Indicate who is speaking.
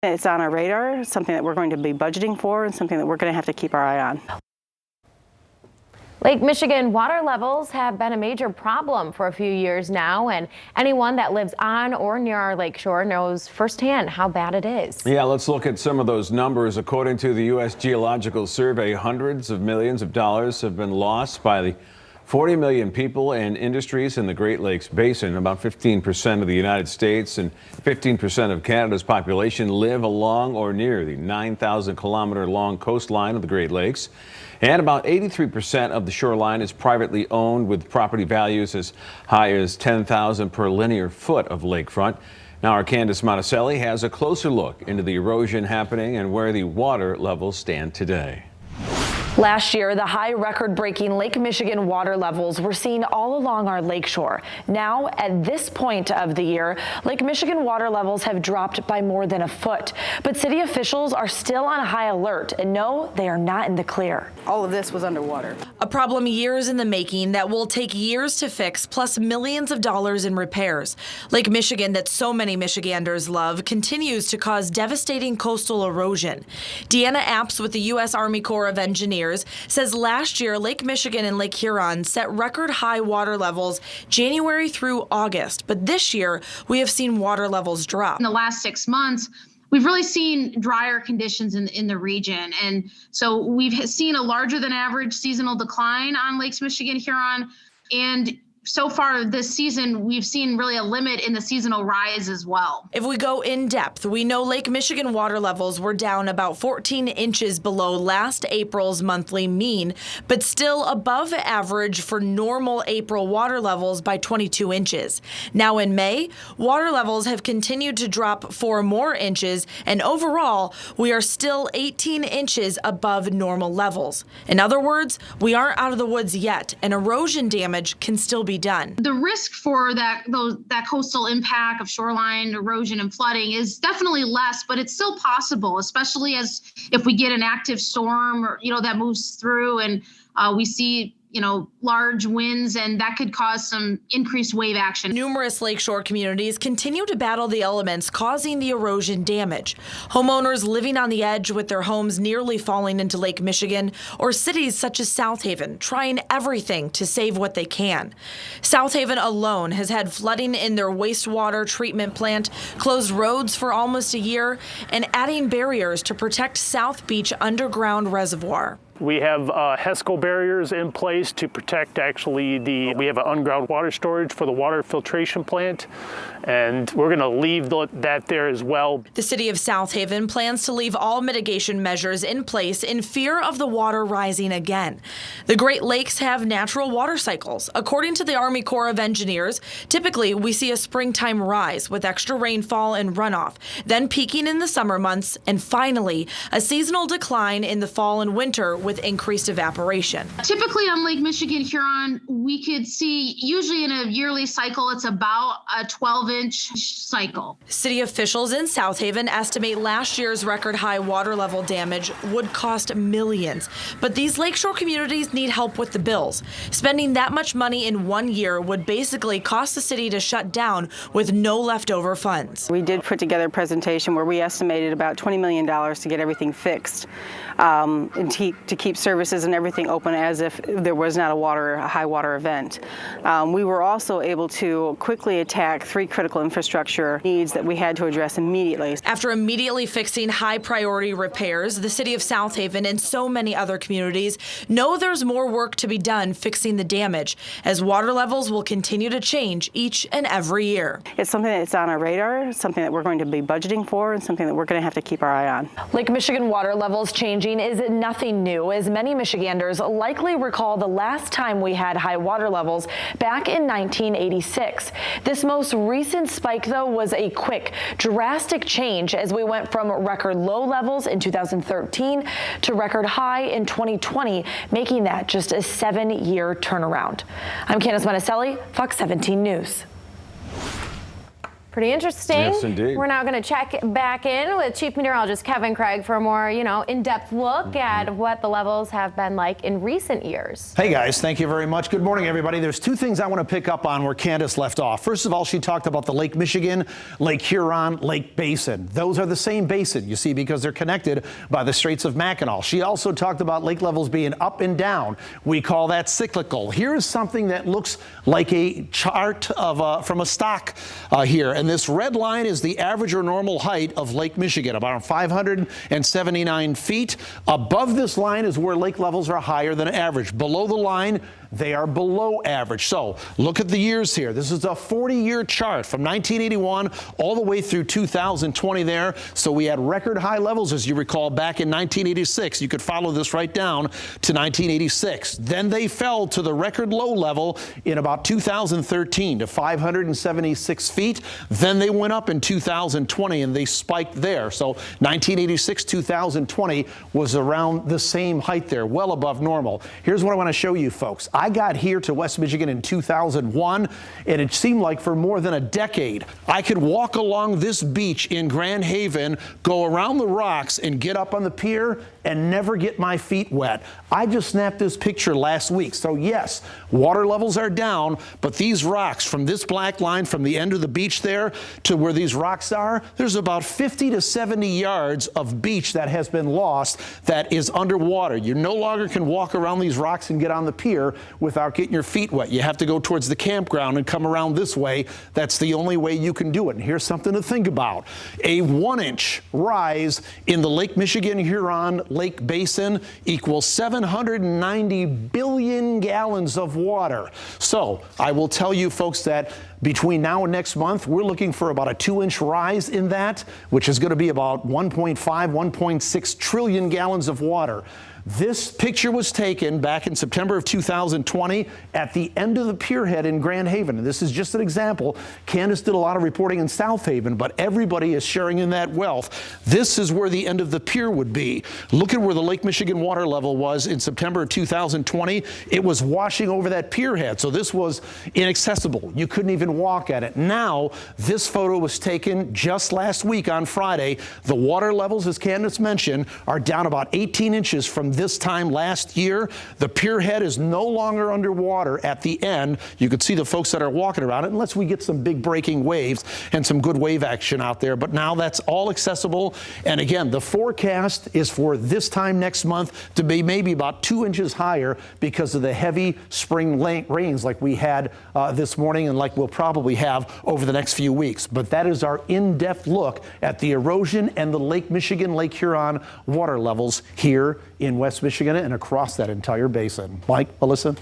Speaker 1: It's on our radar, something that we're going to be budgeting for, and something that we're going to have to keep our eye on.
Speaker 2: Lake Michigan water levels have been a major problem for a few years now, and anyone that lives on or near our lakeshore knows firsthand how bad it is.
Speaker 3: Yeah, let's look at some of those numbers. According to the U.S. Geological Survey, hundreds of millions of dollars have been lost by the 40 million people and industries in the Great Lakes Basin. About 15% of the United States and 15% of Canada's population live along or near the 9,000-kilometer long coastline of the Great Lakes. And about 83% of the shoreline is privately owned, with property values as high as $10,000 per linear foot of lakefront. Now our Candace Monticelli has a closer look into the erosion happening and where the water levels stand today.
Speaker 4: Last year, the high record-breaking Lake Michigan water levels were seen all along our lakeshore. Now, at this point of the year, Lake Michigan water levels have dropped by more than a foot. But city officials are still on high alert and know they are not in the clear.
Speaker 1: All of this was underwater.
Speaker 4: A problem years in the making that will take years to fix, plus millions of dollars in repairs. Lake Michigan, that so many Michiganders love, continues to cause devastating coastal erosion. Deanna Apps with the U.S. Army Corps of Engineers says last year Lake Michigan and Lake Huron set record high water levels January through August, but this year we have seen water levels drop.
Speaker 5: In the last 6 months, we've really seen drier conditions in the region, and so we've seen a larger than average seasonal decline on Lakes Michigan, Huron, and so far this season, we've seen really a limit in the seasonal rise as well.
Speaker 4: If we go in depth, we know Lake Michigan water levels were down about 14 inches below last April's monthly mean, but still above average for normal April water levels by 22 inches. Now in May, water levels have continued to drop 4 more inches, and overall, we are still 18 inches above normal levels. In other words, we aren't out of the woods yet, and erosion damage can still be done.
Speaker 5: The risk for that coastal impact of shoreline erosion and flooding is definitely less, but it's still possible, especially if we get an active storm or, that moves through and we see large winds, and that could cause some increased wave action.
Speaker 4: Numerous lakeshore communities continue to battle the elements causing the erosion damage. Homeowners living on the edge with their homes nearly falling into Lake Michigan, or cities such as South Haven trying everything to save what they can. South Haven alone has had flooding in their wastewater treatment plant, closed roads for almost a year, and adding barriers to protect South Beach underground reservoir.
Speaker 6: We have HESCO barriers in place to protect we have an underground water storage for the water filtration plant, and we're going to leave that there as well.
Speaker 4: The city of South Haven plans to leave all mitigation measures in place in fear of the water rising again. The Great Lakes have natural water cycles. According to the Army Corps of Engineers, typically we see a springtime rise with extra rainfall and runoff, then peaking in the summer months, and finally a seasonal decline in the fall and winter with increased evaporation.
Speaker 5: Typically on Lake Michigan, Huron, we could see usually in a yearly cycle, it's about a 12-inch cycle.
Speaker 4: City officials in South Haven estimate last year's record high water level damage would cost millions. But these lakeshore communities need help with the bills. Spending that much money in 1 year would basically cost the city to shut down with no leftover funds.
Speaker 1: We did put together a presentation where we estimated about $20 million to get everything fixed and to keep services and everything open as if there was not a high water event. We were also able to quickly attack 3 critical infrastructure needs that we had to address immediately.
Speaker 4: After immediately fixing high priority repairs, the city of South Haven and so many other communities know there's more work to be done fixing the damage, as water levels will continue to change each and every year.
Speaker 1: It's something that's on our radar, something that we're going to be budgeting for, and something that we're going to have to keep our eye on.
Speaker 4: Lake Michigan water levels changing is nothing new, as many Michiganders likely recall the last time we had high water levels back in 1986. This most recent spike, though, was a quick, drastic change as we went from record low levels in 2013 to record high in 2020, making that just a 7-year turnaround. I'm Candace Monticelli, Fox 17 News.
Speaker 2: Pretty interesting.
Speaker 3: Yes, indeed.
Speaker 2: We're now going to check back in with Chief Meteorologist Kevin Craig for a more, in-depth look at what the levels have been like in recent years.
Speaker 7: Hey guys, thank you very much. Good morning, everybody. There's two things I want to pick up on where Candace left off. First of all, she talked about the Lake Michigan, Lake Huron, Lake Basin. Those are the same basin, you see, because they're connected by the Straits of Mackinac. She also talked about lake levels being up and down. We call that cyclical. Here's something that looks like a chart of from a stock here. And this red line is the average or normal height of Lake Michigan, about 579 feet. Above this line is where lake levels are higher than average. Below the line, they are below average. So look at the years here. This is a 40-year chart from 1981 all the way through 2020 there. So we had record high levels, as you recall, back in 1986. You could follow this right down to 1986. Then they fell to the record low level in about 2013 to 576 feet. Then they went up in 2020 and they spiked there. So 1986, 2020 was around the same height there, well above normal. Here's what I want to show you folks. I got here to West Michigan in 2001, and it seemed like for more than a decade, I could walk along this beach in Grand Haven, go around the rocks, and get up on the pier and never get my feet wet. I just snapped this picture last week. So yes, water levels are down, but these rocks from this black line from the end of the beach there to where these rocks are, there's about 50 to 70 yards of beach that has been lost that is underwater. You no longer can walk around these rocks and get on the pier without getting your feet wet. You have to go towards the campground and come around this way. That's the only way you can do it. And here's something to think about. A 1-inch rise in the Lake Michigan Huron Lake Basin equals 790 billion gallons of water. So I will tell you folks that between now and next month, we're looking for about a 2-inch rise in that, which is going to be about 1.5, 1.6 trillion gallons of water. This picture was taken back in September of 2020 at the end of the pier head in Grand Haven. And this is just an example. Candace did a lot of reporting in South Haven, but everybody is sharing in that wealth. This is where the end of the pier would be. Look at where the Lake Michigan water level was in September of 2020. It was washing over that pier head. So this was inaccessible. You couldn't even walk at it. Now, this photo was taken just last week on Friday. The water levels, as Candace mentioned, are down about 18 inches from this time last year. The pier head is no longer underwater at the end. You can see the folks that are walking around it, unless we get some big breaking waves and some good wave action out there. But now that's all accessible. And again, the forecast is for this time next month to be maybe about 2 inches higher because of the heavy spring rains like we had this morning and like we'll probably have over the next few weeks. But that is our in-depth look at the erosion and the Lake Michigan, Lake Huron water levels here in West Michigan and across that entire basin. Mike, Melissa?